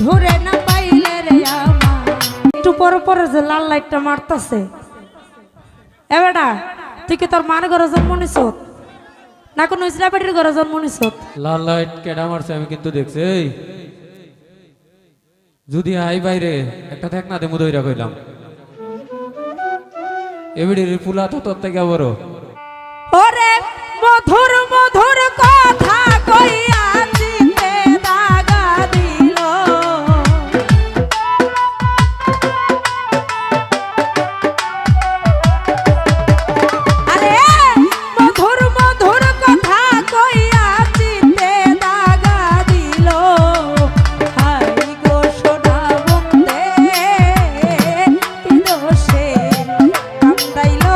ধরে না পাইলে রে আমার। একটু পরে পরে যে লাল লাইটটা মারতাছে, এ বেটা তুই কি তোর মার ঘরে জন্ম নিছ না কোনো ইসলামের ঘরে জন্ম নিছ? লাল লাইট কেডা মারছে আমি কিন্তু দেখছি। এই যদি আই বাইরে একটা দেখ না দেমু দইরা কইলাম এবিডির ফুলা তো তোর থেকে বড়। ওরে মধুর মধুর কথা কইয়া চিতে দাগা দিল, আরে মধুর মধুর কথা কইয়া চিতে দাগা দিল। হাই গো সোনা বন্দে কি দোষে কান্দাইল,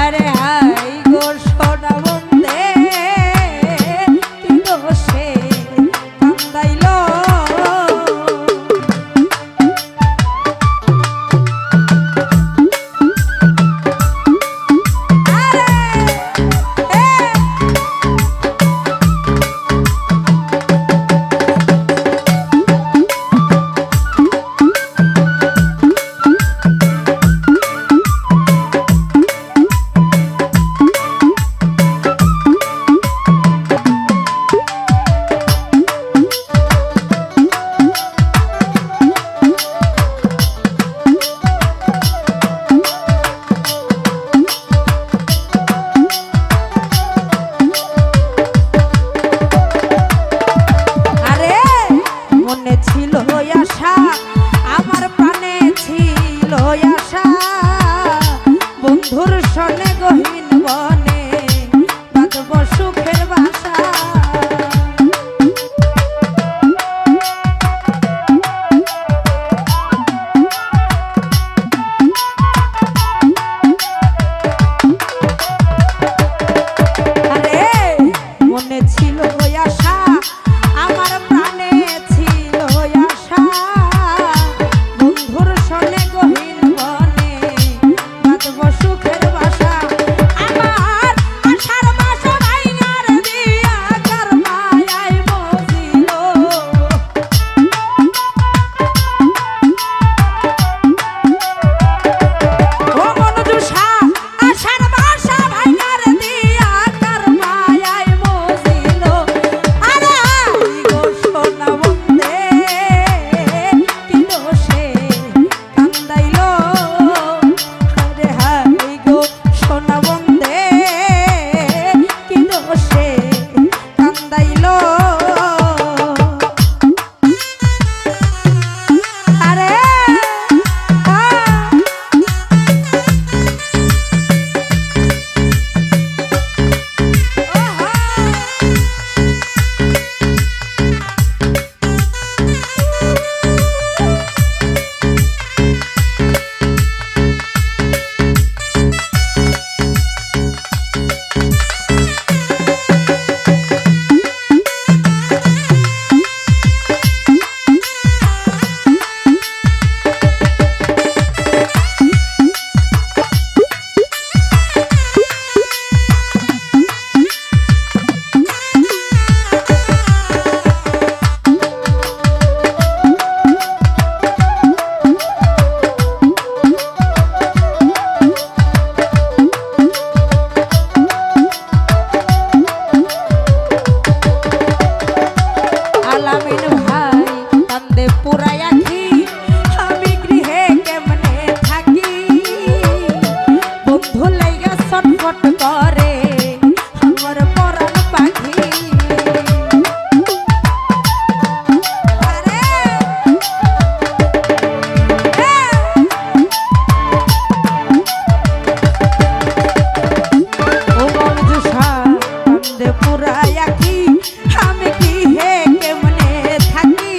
আরে হাই গো সোনা বন্দে কি দোষে কান্দাইল। বন্ধুর সনে গহীন বনে বাঁধব সুখের বাসা, আরে মনে ছিল আশা আমার প্রাণে ছিল আশা, বন্ধুর সনে গহীন বনে বাঁধব সুখের বাসা। আমার আশার বাসা ভাইঙার দিয়া কার মায়ায় মজিল, ও মনজুষা আশার বাসা ভাইঙার দিয়া কার মায়ায় মজিল, আরে গো সোনা বন্দে কি দোষে কান্দাইল, আরে হাই গো সোনা বন্দে কি দোষে কান্দাইল, আরে আলামিন ভাই কান্দে পুরাই আখি, আমি গৃহে কেমনে থাকি, বন্ধু লাইগা ছটফট করে আমার পরাণ পাখি, আরে ও মনজুষা কান্দে পুরাই আখি, আমি গৃহে কেমনে থাকি,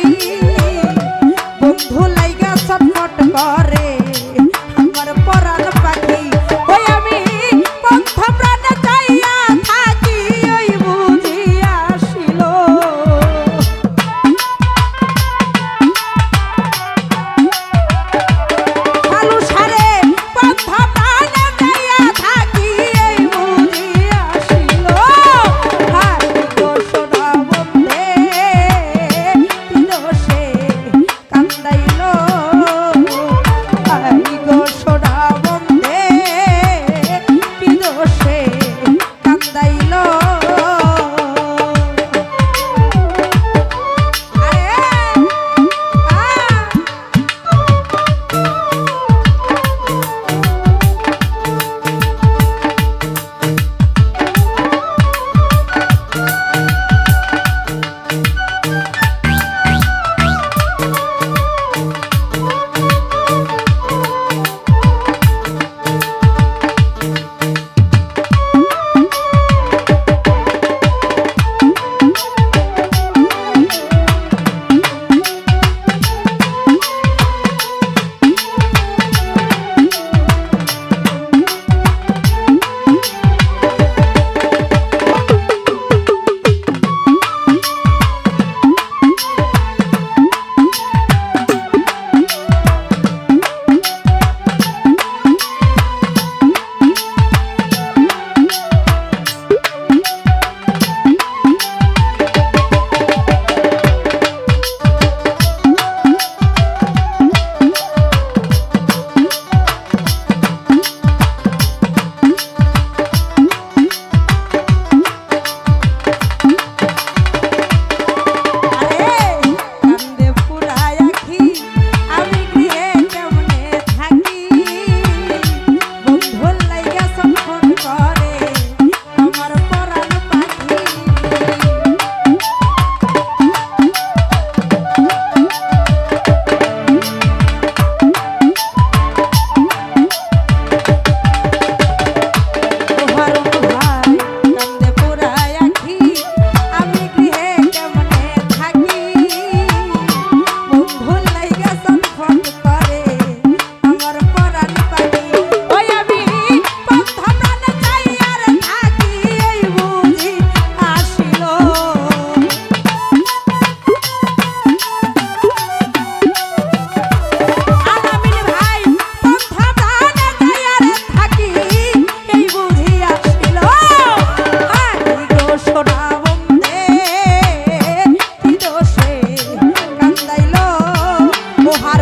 হার